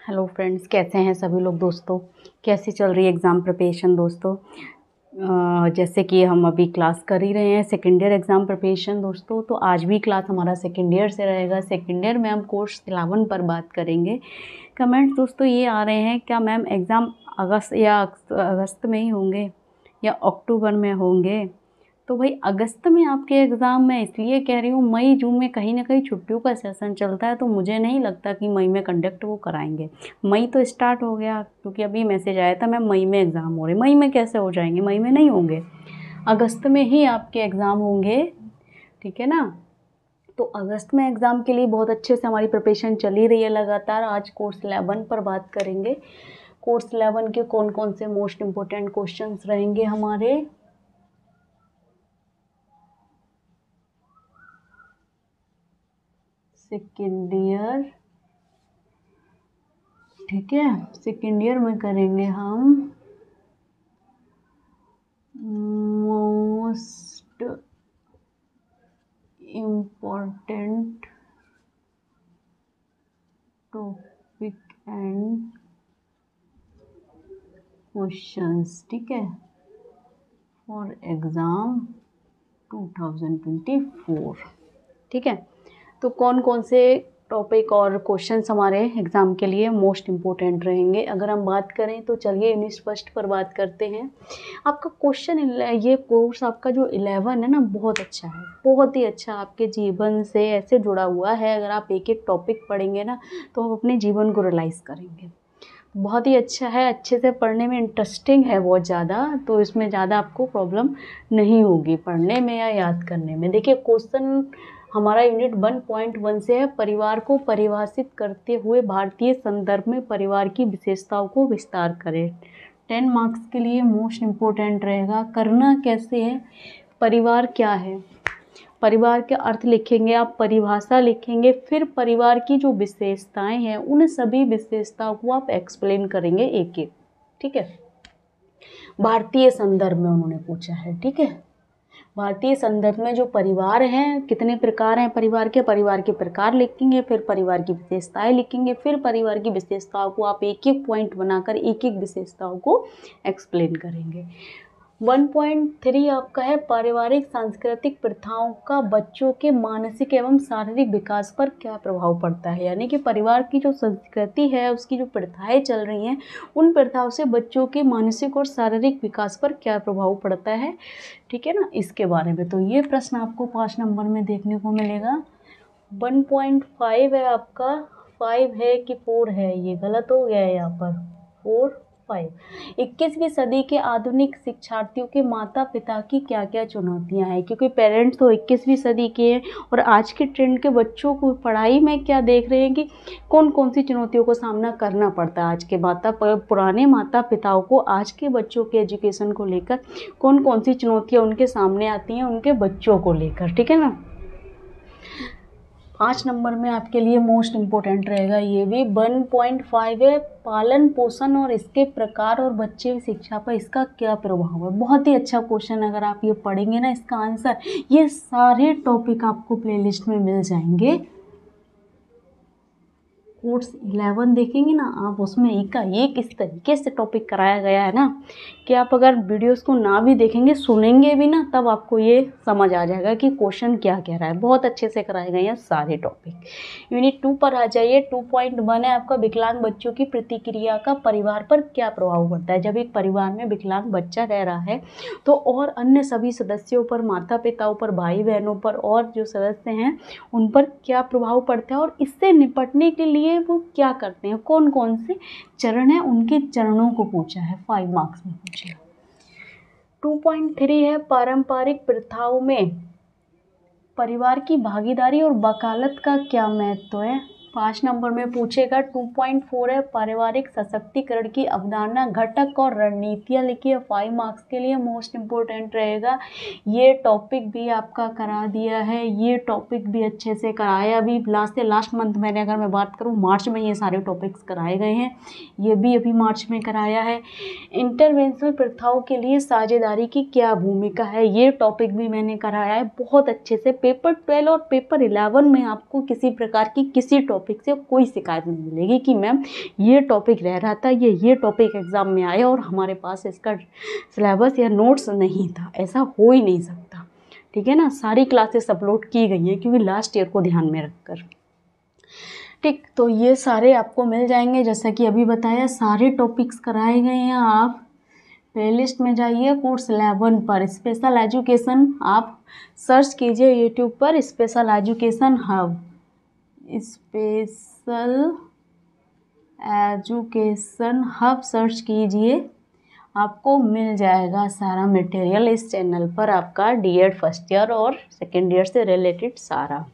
Hello friends, कैसे हैं सभी लोग दोस्तों। कैसी चल रही है एग्ज़ाम प्रिपरेशन दोस्तों। जैसे कि हम अभी क्लास कर ही रहे हैं सेकेंड ईयर एग्ज़ाम प्रिपरेशन दोस्तों, तो आज भी क्लास हमारा सेकेंड ईयर से रहेगा। सेकेंड ईयर में हम कोर्स 11 पर बात करेंगे। कमेंट्स दोस्तों ये आ रहे हैं, क्या मैम एग्ज़ाम अगस्त में ही होंगे या अक्टूबर में होंगे। तो भाई अगस्त में आपके एग्ज़ाम, मैं इसलिए कह रही हूँ, मई जून में कहीं ना कहीं छुट्टियों का सेशन चलता है, तो मुझे नहीं लगता कि मई में कंडक्ट वो कराएंगे। मई तो स्टार्ट हो गया, क्योंकि अभी मैसेज आया था मैम मई में एग्ज़ाम हो रहे। मई में कैसे हो जाएंगे, मई में नहीं होंगे, अगस्त में ही आपके एग्ज़ाम होंगे, ठीक है ना। तो अगस्त में एग्ज़ाम के लिए बहुत अच्छे से हमारी प्रिपरेशन चल ही रही है लगातार। आज कोर्स 11 पर बात करेंगे। कोर्स 11 के कौन कौन से मोस्ट इम्पोर्टेंट क्वेश्चंस रहेंगे हमारे। सेकेंड ईयर, ठीक है, सेकेंड ईयर में करेंगे हम most important topic and questions, ठीक है, फॉर एग्ज़ाम 2024, ठीक है। तो कौन कौन से टॉपिक और क्वेश्चंस हमारे एग्ज़ाम के लिए मोस्ट इम्पोर्टेंट रहेंगे, अगर हम बात करें तो चलिए यूनिट फर्स्ट पर बात करते हैं। आपका क्वेश्चन, ये कोर्स आपका जो 11 है ना, बहुत अच्छा है, बहुत ही अच्छा, आपके जीवन से ऐसे जुड़ा हुआ है। अगर आप एक एक टॉपिक पढ़ेंगे ना, तो आप अपने जीवन को रियलाइज़ करेंगे। बहुत ही अच्छा है, अच्छे से पढ़ने में इंटरेस्टिंग है बहुत ज़्यादा, तो इसमें ज़्यादा आपको प्रॉब्लम नहीं होगी पढ़ने में या याद करने में। देखिए क्वेश्चन हमारा यूनिट 1.1 से है, परिवार को परिभाषित करते हुए भारतीय संदर्भ में परिवार की विशेषताओं को विस्तार करें। 10 मार्क्स के लिए मोस्ट इम्पोर्टेंट रहेगा। करना कैसे है, परिवार क्या है, परिवार के अर्थ लिखेंगे आप, परिभाषा लिखेंगे, फिर परिवार की जो विशेषताएं हैं उन सभी विशेषताओं को आप एक्सप्लेन करेंगे एक एक, ठीक है। भारतीय संदर्भ में उन्होंने पूछा है, ठीक है। भारतीय संदर्भ में जो परिवार हैं, कितने प्रकार हैं परिवार के प्रकार लिखेंगे, फिर परिवार की विशेषताएं लिखेंगे, फिर परिवार की विशेषताओं को आप एक एक पॉइंट बनाकर एक एक विशेषताओं को एक्सप्लेन करेंगे। 1.3 आपका है, पारिवारिक सांस्कृतिक प्रथाओं का बच्चों के मानसिक एवं शारीरिक विकास पर क्या प्रभाव पड़ता है। यानी कि परिवार की जो संस्कृति है, उसकी जो प्रथाएं चल रही हैं, उन प्रथाओं से बच्चों के मानसिक और शारीरिक विकास पर क्या प्रभाव पड़ता है, ठीक है ना, इसके बारे में। तो ये प्रश्न आपको 5 नंबर में देखने को मिलेगा। 1.5 है आपका, 5 है कि 4 है, ये गलत हो गया है यहाँ पर, 4 5। 21वीं सदी के आधुनिक शिक्षार्थियों के माता पिता की क्या क्या चुनौतियां हैं, क्योंकि पेरेंट्स तो 21वीं सदी के हैं, और आज के ट्रेंड के बच्चों को पढ़ाई में क्या देख रहे हैं कि कौन कौन सी चुनौतियों का सामना करना पड़ता है। आज के पुराने माता पिताओं को आज के बच्चों के एजुकेशन को लेकर कौन कौन सी चुनौतियाँ उनके सामने आती हैं उनके बच्चों को लेकर, ठीक है ना। 5 नंबर में आपके लिए मोस्ट इम्पोर्टेंट रहेगा ये भी। 1.5 है, पालन पोषण और इसके प्रकार और बच्चे की शिक्षा पर इसका क्या प्रभाव है। बहुत ही अच्छा क्वेश्चन, अगर आप ये पढ़ेंगे ना, इसका आंसर, ये सारे टॉपिक आपको प्लेलिस्ट में मिल जाएंगे। कोर्स 11 देखेंगे ना आप, उसमें एक का एक इस तरीके से टॉपिक कराया गया है ना, कि आप अगर वीडियोस को ना भी देखेंगे, सुनेंगे भी ना, तब आपको ये समझ आ जाएगा कि क्वेश्चन क्या कह रहा है। बहुत अच्छे से कराए गए हैं सारे टॉपिक। यूनिट 2 पर आ जाइए। 2.1 है आपका, विकलांग बच्चों की प्रतिक्रिया का परिवार पर क्या प्रभाव पड़ता है। जब एक परिवार में विकलांग बच्चा रह रहा है, तो और अन्य सभी सदस्यों पर, माता पिताओं पर, भाई बहनों पर, और जो सदस्य हैं उन पर क्या प्रभाव पड़ता है, और इससे निपटने के लिए वो क्या करते हैं, कौन कौन से चरण हैं, उनके चरणों को पूछा है, 5 मार्क्स में पूछा है। 2.3 है, पारंपरिक प्रथाओं में परिवार की भागीदारी और वकालत का क्या महत्व है, 5 नंबर में पूछेगा। 2.4 है, पारिवारिक सशक्तिकरण की अवधारणा, घटक और रणनीतियाँ लिखिए, 5 मार्क्स के लिए मोस्ट इम्पोर्टेंट रहेगा। ये टॉपिक भी आपका करा दिया है, ये टॉपिक भी अच्छे से कराया। अभी लास्ट मंथ मैंने, अगर मैं बात करूँ, मार्च में ये सारे टॉपिक्स कराए गए हैं, ये भी अभी मार्च में कराया है। इंटरवेंशनल प्रथाओं के लिए साझेदारी की क्या भूमिका है, ये टॉपिक भी मैंने कराया है बहुत अच्छे से। पेपर 12 और पेपर 11 में आपको किसी प्रकार की किसी टॉपिक टॉपिक से कोई शिकायत नहीं मिलेगी कि मैम ये टॉपिक रह रहा था, ये टॉपिक एग्ज़ाम में आया और हमारे पास इसका सिलेबस या नोट्स नहीं था। ऐसा हो ही नहीं सकता, ठीक है ना। सारी क्लासेस अपलोड की गई हैं क्योंकि लास्ट ईयर को ध्यान में रखकर, ठीक। तो ये सारे आपको मिल जाएंगे, जैसा कि अभी बताया सारे टॉपिक्स कराए गए हैं। आप प्लेलिस्ट में जाइए, कोर्स 11 पर स्पेशल एजुकेशन आप सर्च कीजिए यूट्यूब पर, special education hub, special education hub search कीजिए, आपको मिल जाएगा सारा मटेरियल इस चैनल पर, आपका डीएड फर्स्ट ईयर और सेकेंड ईयर से रिलेटेड सारा।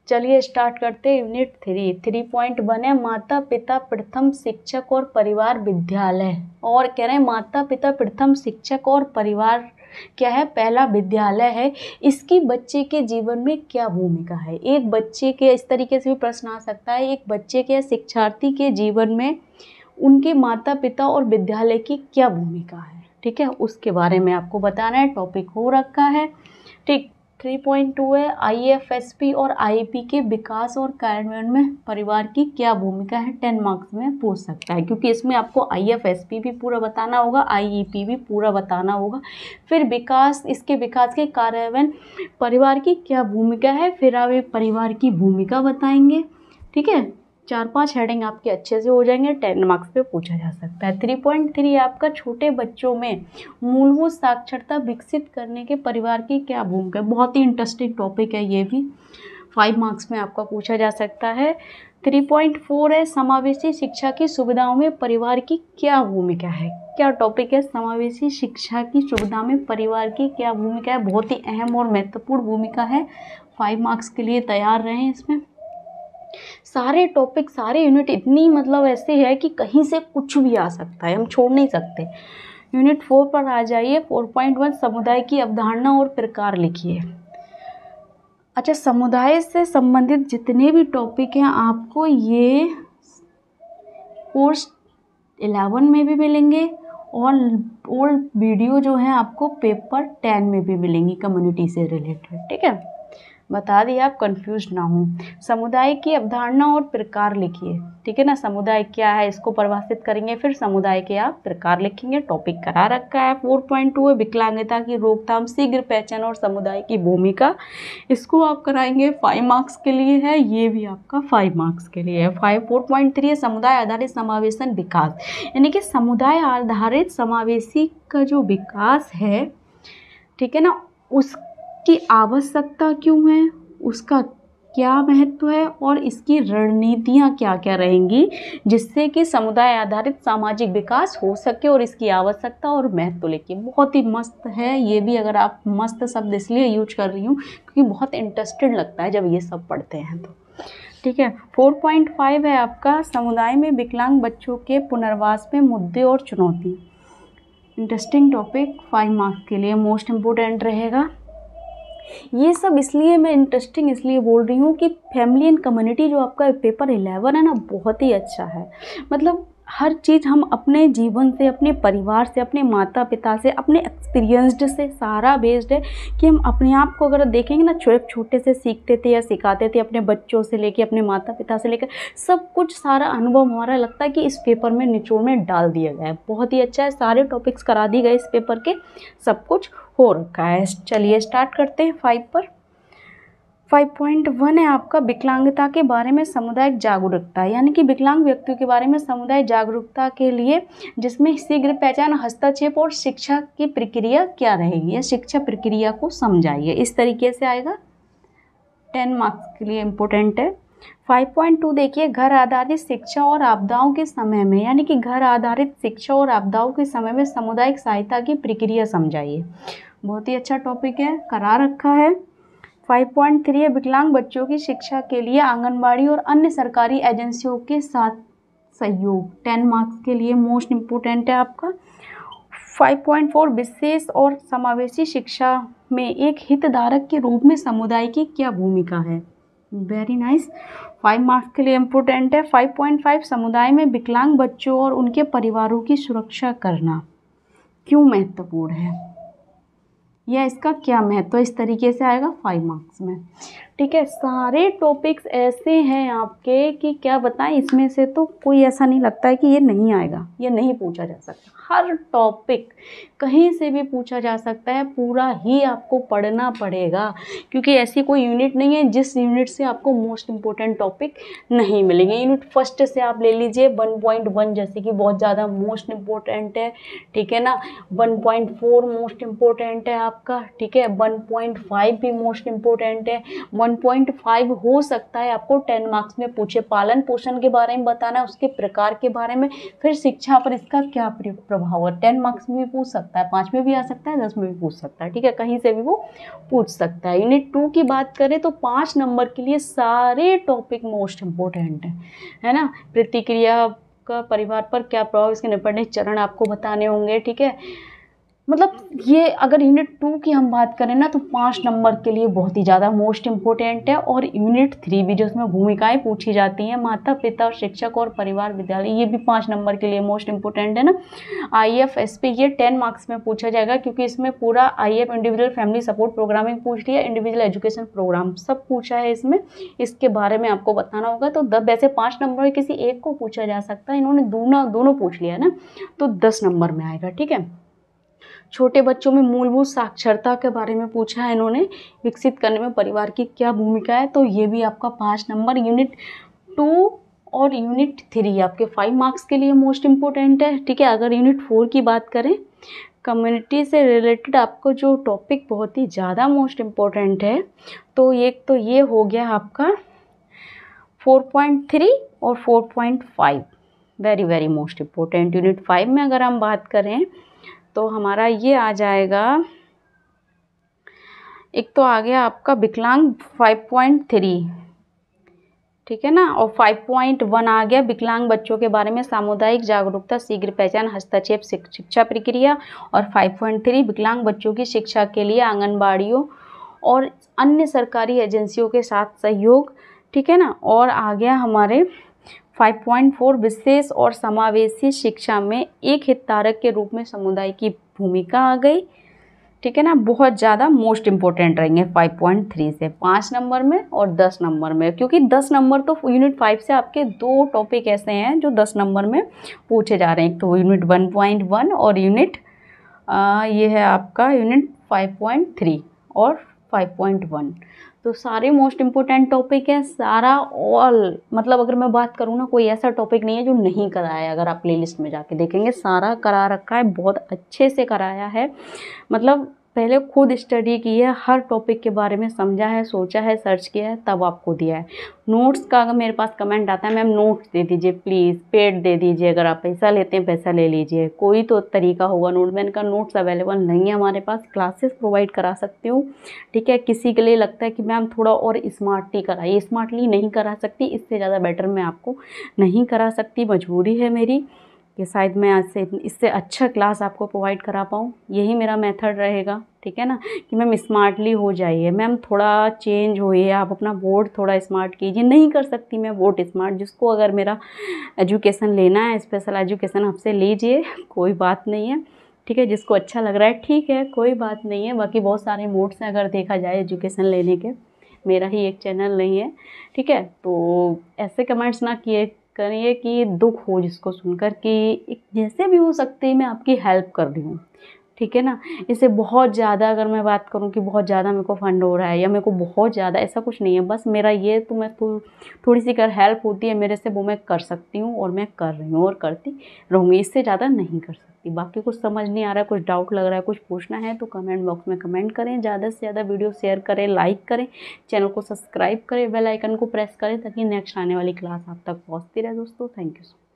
चलिए स्टार्ट करते हैं यूनिट 3.1 है माता पिता प्रथम शिक्षक और परिवार विद्यालय। और कह रहे हैं माता पिता प्रथम शिक्षक और परिवार क्या है, पहला विद्यालय है, इसकी बच्चे के जीवन में क्या भूमिका है। एक बच्चे के, इस तरीके से भी प्रश्न आ सकता है, एक बच्चे के शिक्षार्थी के जीवन में उनके माता पिता और विद्यालय की क्या भूमिका है, ठीक है, उसके बारे में आपको बताना है। टॉपिक हो रखा है, ठीक। 3.2 है IFSP और IEP के विकास और कार्यान्वयन में परिवार की क्या भूमिका है। 10 मार्क्स में पूछ सकता है, क्योंकि इसमें आपको IFSP भी पूरा बताना होगा, IEP भी पूरा बताना होगा, फिर विकास, इसके विकास के कार्यान्वयन परिवार की क्या भूमिका है, फिर आप एक परिवार की भूमिका बताएंगे, ठीक है। 4-5 हेडिंग आपके अच्छे से हो जाएंगे, 10 मार्क्स पे पूछा जा सकता है। 3.3 आपका छोटे बच्चों में मूलभूत साक्षरता विकसित करने के परिवार की क्या भूमिका है। बहुत ही इंटरेस्टिंग टॉपिक है, ये भी 5 मार्क्स में आपका पूछा जा सकता है। 3.4 है समावेशी शिक्षा की सुविधाओं में परिवार की क्या भूमिका है। क्या टॉपिक है, समावेशी शिक्षा की सुविधा में परिवार की क्या भूमिका है। बहुत ही अहम और महत्वपूर्ण भूमिका है, 5 मार्क्स के लिए तैयार रहें। इसमें सारे टॉपिक, सारे यूनिट इतनी मतलब ऐसे है कि कहीं से कुछ भी आ सकता है, हम छोड़ नहीं सकते। यूनिट 4 पर आ जाइए। 4.1 समुदाय की अवधारणा और प्रकार लिखिए। अच्छा, समुदाय से संबंधित जितने भी टॉपिक हैं आपको ये कोर्स 11 में भी मिलेंगे और वीडियो जो है आपको पेपर 10 में भी मिलेंगी कम्युनिटी से रिलेटेड, ठीक है। बता दिए, आप कंफ्यूज ना हो। समुदाय की अवधारणा और प्रकार लिखिए, ठीक है ना। समुदाय क्या है इसको परिभाषित करेंगे, फिर समुदाय के आप प्रकार लिखेंगे। टॉपिक करा रखा है। 4.2 है विकलांगता की रोकथाम, शीघ्र पहचान और समुदाय की भूमिका, इसको आप कराएंगे, 5 मार्क्स के लिए है, ये भी आपका 5 मार्क्स के लिए है। 4.3 है समुदाय आधारित समावेशन विकास, यानी कि समुदाय आधारित समावेशी का जो विकास है, ठीक है ना, उसकी आवश्यकता क्यों है, उसका क्या महत्व है और इसकी रणनीतियाँ क्या क्या रहेंगी जिससे कि समुदाय आधारित सामाजिक विकास हो सके, और इसकी आवश्यकता और महत्व लिखिए। बहुत ही मस्त है ये भी, अगर आप, मस्त शब्द इसलिए यूज कर रही हूँ क्योंकि बहुत इंटरेस्टेड लगता है जब ये सब पढ़ते हैं तो, ठीक है। 4.5 है आपका समुदाय में विकलांग बच्चों के पुनर्वास में मुद्दे और चुनौती। इंटरेस्टिंग टॉपिक, 5 मार्क्स के लिए मोस्ट इम्पोर्टेंट रहेगा। ये सब इसलिए मैं इंटरेस्टिंग इसलिए बोल रही हूँ कि फैमिली एंड कम्युनिटी जो आपका पेपर 11 है ना, बहुत ही अच्छा है। मतलब हर चीज़ हम अपने जीवन से, अपने परिवार से, अपने माता पिता से, अपने एक्सपीरियंस्ड से सारा बेस्ड है कि हम अपने आप को अगर देखेंगे ना, छोटे से सीखते थे या सिखाते थे, अपने बच्चों से लेके, अपने माता पिता से लेकर सब कुछ, सारा अनुभव हमारा लगता है कि इस पेपर में निचोड़ में डाल दिया गया है। बहुत ही अच्छा है, सारे टॉपिक्स करा दिए गए इस पेपर के, सब कुछ हो रखा है। चलिए स्टार्ट करते हैं 5 पर। 5.1 है आपका विकलांगता के बारे में सामुदायिक जागरूकता, यानी कि विकलांग व्यक्तियों के बारे में सामुदायिक जागरूकता के लिए, जिसमें शीघ्र पहचान, हस्तक्षेप और शिक्षा की प्रक्रिया क्या रहेगी, या शिक्षा प्रक्रिया को समझाइए, इस तरीके से आएगा। 10 मार्क्स के लिए इम्पोर्टेंट है। 5.2 देखिए घर आधारित शिक्षा और आपदाओं के समय में, यानी कि घर आधारित शिक्षा और आपदाओं के समय में सामुदायिक सहायता की प्रक्रिया समझाइए। बहुत ही अच्छा टॉपिक है, करा रखा है। 5.3 है विकलांग बच्चों की शिक्षा के लिए आंगनबाड़ी और अन्य सरकारी एजेंसियों के साथ सहयोग। 10 मार्क्स के लिए मोस्ट इम्पोर्टेंट है आपका। 5.4 विशेष और समावेशी शिक्षा में एक हितधारक के रूप में समुदाय की क्या भूमिका है। वेरी नाइस, 5 मार्क्स के लिए इम्पोर्टेंट है। 5.5 समुदाय में विकलांग बच्चों और उनके परिवारों की सुरक्षा करना क्यों महत्वपूर्ण है, या इसका क्या महत्व है, इस तरीके से आएगा 5 मार्क्स में। ठीक है, सारे टॉपिक्स ऐसे हैं आपके कि क्या बताएं, इसमें से तो कोई ऐसा नहीं लगता है कि ये नहीं आएगा, ये नहीं पूछा जा सकता। हर टॉपिक कहीं से भी पूछा जा सकता है, पूरा ही आपको पढ़ना पड़ेगा, क्योंकि ऐसी कोई यूनिट नहीं है जिस यूनिट से आपको मोस्ट इम्पोर्टेंट टॉपिक नहीं मिलेंगे। यूनिट फर्स्ट से आप ले लीजिए 1.1, जैसे कि बहुत ज़्यादा मोस्ट इम्पोर्टेंट है, ठीक है ना। 1.4 मोस्ट इम्पोर्टेंट है आपका, ठीक है। 1.5 भी मोस्ट इम्पोर्टेंट है। 1.5 हो सकता है आपको 10 मार्क्स में पूछे, पालन पोषण के बारे में बताना है, उसके प्रकार के बारे में, फिर शिक्षा पर इसका क्या प्रभाव है। 10 मार्क्स में भी पूछ सकता है, 5 में भी आ सकता है, 10 में भी पूछ सकता है, ठीक है, कहीं से भी वो पूछ सकता है। यूनिट 2 की बात करें तो 5 नंबर के लिए सारे टॉपिक मोस्ट इम्पोर्टेंट है ना। प्रतिक्रिया का परिवार पर क्या प्रभाव, इसके निपटने चरण आपको बताने होंगे, ठीक है। मतलब ये अगर यूनिट 2 की हम बात करें ना तो 5 नंबर के लिए बहुत ही ज़्यादा मोस्ट इम्पोर्टेंट है। और यूनिट 3 भी, जिसमें भूमिकाएं पूछी जाती हैं, माता पिता और शिक्षक और परिवार विद्यालय, ये भी 5 नंबर के लिए मोस्ट इम्पोर्टेंट है ना। IFSP ये 10 मार्क्स में पूछा जाएगा, क्योंकि इसमें पूरा IF individual family support programming पूछ लिया, इंडिविजुअल एजुकेशन प्रोग्राम सब पूछा है इसमें, इसके बारे में आपको बताना होगा। तो वैसे 5 नंबर में किसी एक को पूछा जा सकता है, इन्होंने दोनों पूछ लिया ना, तो 10 नंबर में आएगा, ठीक है। छोटे बच्चों में मूलभूत साक्षरता के बारे में पूछा है इन्होंने, विकसित करने में परिवार की क्या भूमिका है, तो ये भी आपका 5 नंबर। यूनिट 2 और यूनिट 3 आपके 5 मार्क्स के लिए मोस्ट इम्पोर्टेंट है, ठीक है। अगर यूनिट 4 की बात करें, कम्युनिटी से रिलेटेड आपको जो टॉपिक बहुत ही ज़्यादा मोस्ट इम्पोर्टेंट है, तो एक तो ये हो गया आपका 4.3 और 4.5, very very most important. Unit 5 में अगर हम बात करें तो हमारा ये आ जाएगा, एक तो आ गया आपका विकलांग 5.3, ठीक है ना, और 5.1 आ गया विकलांग बच्चों के बारे में सामुदायिक जागरूकता, शीघ्र पहचान, हस्तक्षेप, शिक्षा प्रक्रिया। और 5.3 विकलांग बच्चों की शिक्षा के लिए आंगनबाड़ियों और अन्य सरकारी एजेंसियों के साथ सहयोग, ठीक है ना। और आ गया हमारे 5.4 विशेष और समावेशी शिक्षा में एक हितधारक के रूप में समुदाय की भूमिका आ गई, ठीक है ना। बहुत ज़्यादा मोस्ट इम्पोर्टेंट रहेंगे 5.3 से 5 नंबर में और 10 नंबर में, क्योंकि 10 नंबर तो यूनिट 5 से आपके 2 टॉपिक ऐसे हैं जो 10 नंबर में पूछे जा रहे हैं, एक तो यूनिट 1.1 और यूनिट ये है आपका यूनिट 5.3 और 5.1। तो सारे मोस्ट इम्पोर्टेंट टॉपिक है सारा, ऑल मतलब अगर मैं बात करूँ ना, कोई ऐसा टॉपिक नहीं है जो नहीं कराया है। अगर आप प्लेलिस्ट में जाके देखेंगे सारा करा रखा है, बहुत अच्छे से कराया है, मतलब पहले खुद स्टडी की है, हर टॉपिक के बारे में समझा है, सोचा है, सर्च किया है, तब आपको दिया है। नोट्स का अगर मेरे पास कमेंट आता है मैम नोट्स दे दीजिए प्लीज़, पेड दे दीजिए, अगर आप पैसा लेते हैं पैसा ले लीजिए, कोई तो तरीका होगा। नोटमैन का नोट्स अवेलेबल नहीं है हमारे पास, क्लासेस प्रोवाइड करा सकती हूँ, ठीक है। किसी के लिए लगता है कि मैम थोड़ा और स्मार्टली कराइए, स्मार्टली नहीं करा सकती, इससे ज़्यादा बेटर मैं आपको नहीं करा सकती, मजबूरी है मेरी कि शायद मैं आज से इससे अच्छा क्लास आपको प्रोवाइड करा पाऊँ, यही मेरा मेथड रहेगा, ठीक है ना। कि मैम स्मार्टली हो जाइए, मैम थोड़ा चेंज होइए, आप अपना बोर्ड थोड़ा स्मार्ट कीजिए। नहीं कर सकती मैं बोर्ड स्मार्ट, जिसको अगर मेरा एजुकेशन लेना है, स्पेशल एजुकेशन आपसे लीजिए, कोई बात नहीं है, ठीक है। जिसको अच्छा लग रहा है ठीक है, कोई बात नहीं है। बाकी बहुत सारे मोड्स हैं अगर देखा जाए एजुकेशन लेने के, मेरा ही एक चैनल नहीं है, ठीक है। तो ऐसे कमेंट्स ना करिए कि दुख हो जिसको सुनकर कि जैसे भी हो सकते हैं मैं आपकी हेल्प कर रही हूँ, ठीक है ना। इससे बहुत ज़्यादा अगर मैं बात करूँ कि बहुत ज़्यादा मेरे को फंड हो रहा है या मेरे को बहुत ज़्यादा, ऐसा कुछ नहीं है। बस मेरा ये तो मैं थोड़ी सी अगर हेल्प होती है मेरे से वो मैं कर सकती हूँ और मैं कर रही हूँ और करती रहूँगी, इससे ज़्यादा नहीं कर सकती। बाकी कुछ समझ नहीं आ रहा है, कुछ डाउट लग रहा है, कुछ पूछना है तो कमेंट बॉक्स में कमेंट करें। ज़्यादा से ज़्यादा वीडियो शेयर करें, लाइक करें, चैनल को सब्सक्राइब करें, बेल आइकन को प्रेस करें ताकि नेक्स्ट आने वाली क्लास आप तक पहुँचती रहे दोस्तों। Thank you.